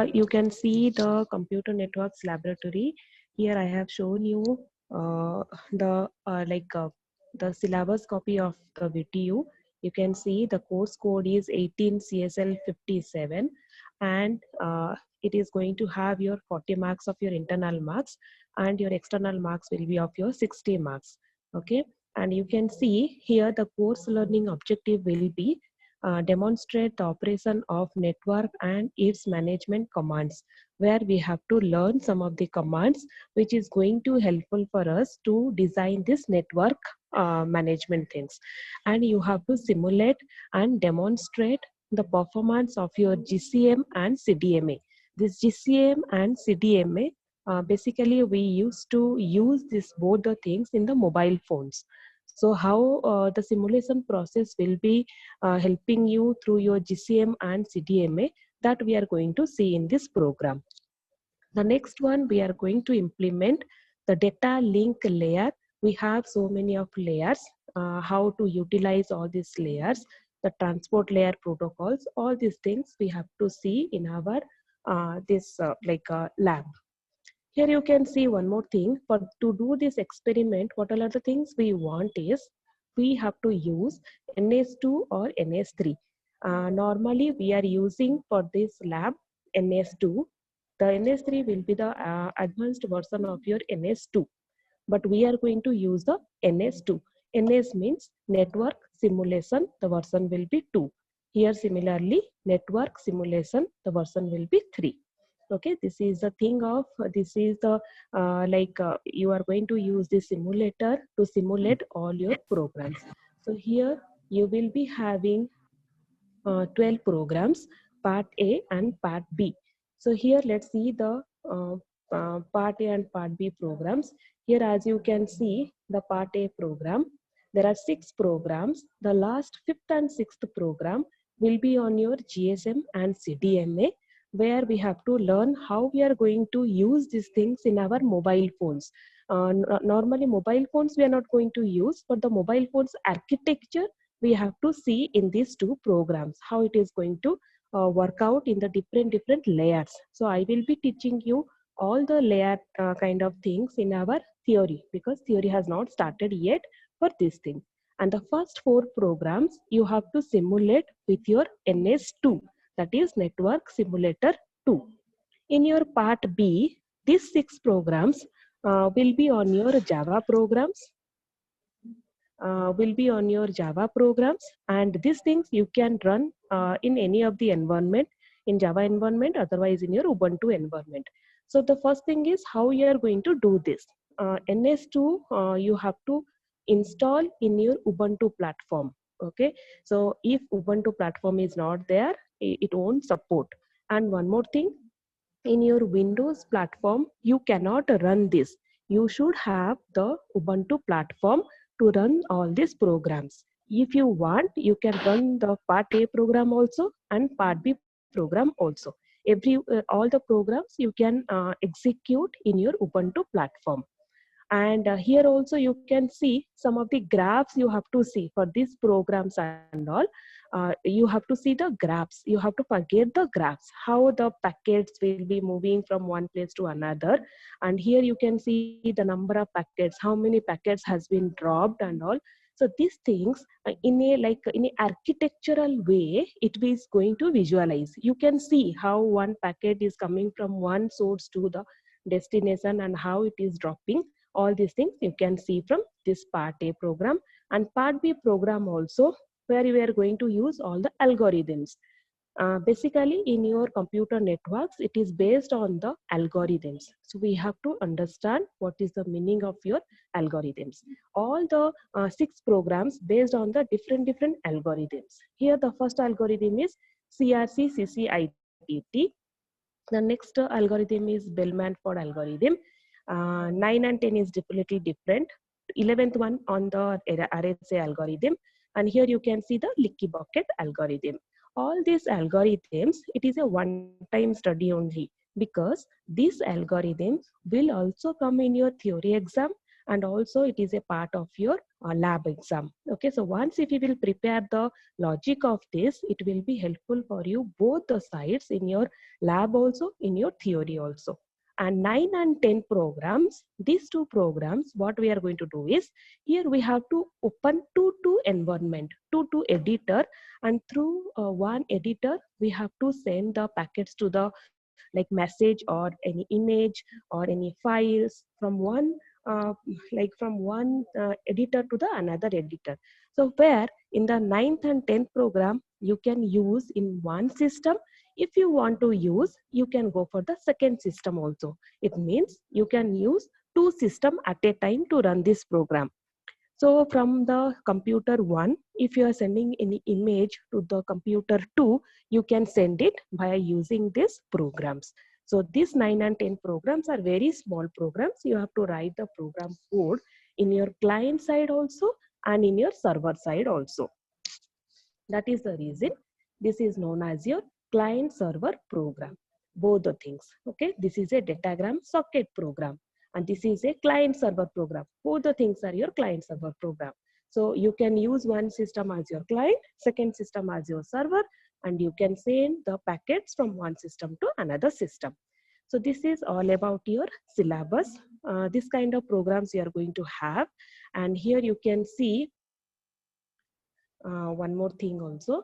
You can see the computer networks laboratory. Here I have shown you the the syllabus copy of the VTU. You can see the course code is 18 CSL 57, and it is going to have your 40 marks of your internal marks, and your external marks will be of your 60 marks. Okay, and you can see here the course learning objective will be demonstrate the operation of network and its management commands, where we have to learn some of the commands which is going to helpful for us to design this network management things. And you have to simulate and demonstrate the performance of your GCM and CDMA. This GCM and CDMA, basically we used to use this both the things in the mobile phones. So how the simulation process will be helping you through your GCM and CDMA, that we are going to see in this program. The next one, we are going to implement the data link layer. We have so many of layers, how to utilize all these layers, the transport layer protocols, all these things we have to see in our lab. Here you can see one more thing. For to do this experiment, what are the things we want is we have to use NS2 or NS3. Normally we are using for this lab NS2. The NS3 will be the advanced version of your NS2, but we are going to use the NS2. NS means network simulation, the version will be 2. Here similarly, network simulation, the version will be 3. Okay, this is the thing of this is the you are going to use this simulator to simulate all your programs. So here you will be having 12 programs, part A and part B. So here let's see the part A and part B programs. Here as you can see the part A program, there are 6 programs. The last 5th and 6th program will be on your GSM and CDMA, where we have to learn how we are going to use these things in our mobile phones. Normally mobile phones we are not going to use, but the mobile phones architecture we have to see in these 2 programs, how it is going to work out in the different layers. So I will be teaching you all the layer kind of things in our theory, because theory has not started yet for this thing. And the first 4 programs you have to simulate with your NS2, that is network simulator 2. In your part B, these 6 programs will be on your Java programs, and these things you can run in any of the environment, in Java environment, otherwise in your Ubuntu environment. So the first thing is how you are going to do this. NS2 you have to install in your Ubuntu platform. Okay, so if Ubuntu platform is not there, it won't support. And one more thing, in your Windows platform you cannot run this. You should have the Ubuntu platform to run all these programs. If you want, you can run the part A program also and part B program also. All the programs you can execute in your Ubuntu platform. And here also you can see some of the graphs you have to see for these programs and all. You have to see the graphs. You have to forget the graphs, how the packets will be moving from one place to another. And here you can see the number of packets, how many packets has been dropped and all. So these things in a architectural way, it is going to visualize. You can see how one packet is coming from one source to the destination and how it is dropping. All these things you can see from this part A program. And part B program also, where we are going to use all the algorithms. Basically in your computer networks, it is based on the algorithms. So we have to understand what is the meaning of your algorithms. All the 6 programs based on the different algorithms. Here the first algorithm is CRC CCITT. The next algorithm is Bellman-Ford algorithm. 9 and 10 is little different. 11th one on the RSA algorithm. And here you can see the leaky bucket algorithm. All these algorithms, it is a one-time study only, because these algorithms will also come in your theory exam, and also it is a part of your lab exam. Okay, so once if you will prepare the logic of this, it will be helpful for you both the sides, in your lab also, in your theory also. And 9 and 10 programs, these two programs, what we are going to do is, here we have to open two environment, two editor, and through one editor we have to send the packets to the like message or any image or any files from one from one editor to the another editor. So where in the ninth and 10th program you can use in one system. If you want to use, you can go for the second system also. It means you can use two system at a time to run this program. So from the computer 1, if you are sending any image to the computer 2, you can send it by using these programs. So these 9 and 10 programs are very small programs. You have to write the program code in your client side also and in your server side also. That is the reason this is known as your client server program. Both the things. Okay, this is a datagram socket program and this is a client server program. Both the things are your client server program. So you can use one system as your client, second system as your server, and you can send the packets from one system to another system. So this is all about your syllabus. This kind of programs you are going to have. And here you can see one more thing also.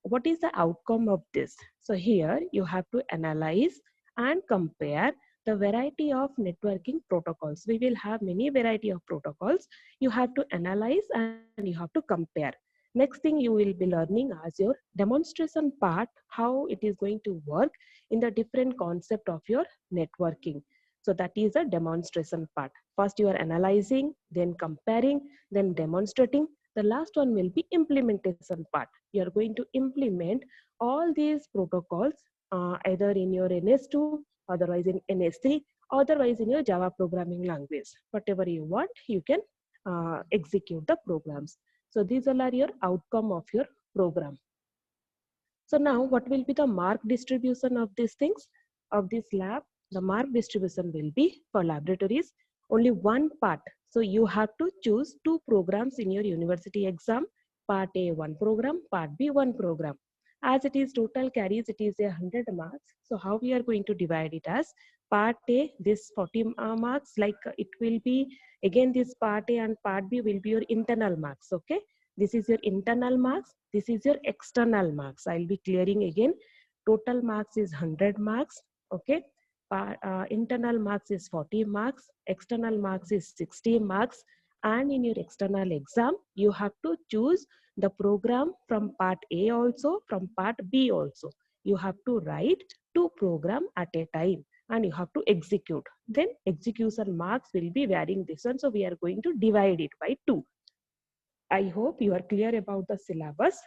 What is the outcome of this? So here you have to analyze and compare the variety of networking protocols. We will have many variety of protocols. You have to analyze and you have to compare. Next thing you will be learning as your demonstration part, how it is going to work in the different concept of your networking. So that is a demonstration part. First you are analyzing, then comparing, then demonstrating. The last one will be implementation part. You are going to implement all these protocols either in your NS2, otherwise in NS3, otherwise in your Java programming language. Whatever you want, you can execute the programs. So these all are your outcome of your program. So now what will be the mark distribution of these things, of this lab? The mark distribution will be for laboratories only one part. So you have to choose two programs in your university exam. Part A one program, part B one program. As it is total carries, it is 100 marks. So how we are going to divide it as part A, this 40 marks, like it will be again this part A and part B will be your internal marks. Okay. This is your internal marks. This is your external marks. I'll be clearing again. Total marks is 100 marks. Okay. Internal marks is 40 marks. External marks is 60 marks. And in your external exam, you have to choose the program from part A also, from part B also. You have to write two programs at a time and you have to execute. Then execution marks will be varying this one. So we are going to divide it by 2. I hope you are clear about the syllabus.